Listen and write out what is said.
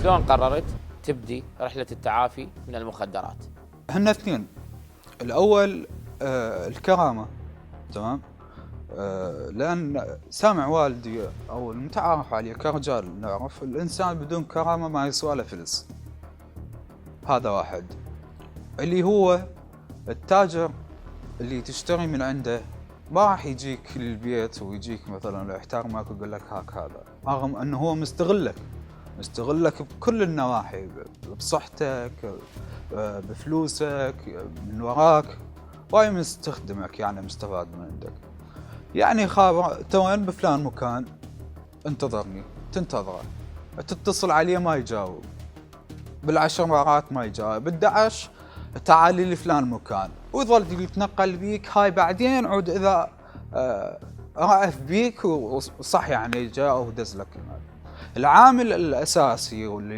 شلون قررت تبدي رحلة التعافي من المخدرات؟ هن اثنين. الأول الكرامة، تمام. لأن سامع والدي أو المتعارف عليه كرجال نعرف الإنسان بدون كرامة ما يسوى له فلس. هذا واحد. اللي هو التاجر اللي تشتري من عنده ما راح يجيك للبيت ويجيك مثلا يحترمك ويقول لك هاك هذا، رغم أنه هو مستغلك بكل النواحي، بصحتك، بفلوسك، من وراك، واي مستخدمك، يعني مستفاد من عندك. يعني خابر توين بفلان مكان، انتظرني، تنتظره، تتصل عليه ما يجاوب، بالعشر مرات ما يجاوب، بال11 تعالي لفلان مكان، ويظل يتنقل بيك. هاي بعدين عود اذا رأف بيك وصح يعني جاء ودز لك المال. العامل الاساسي واللي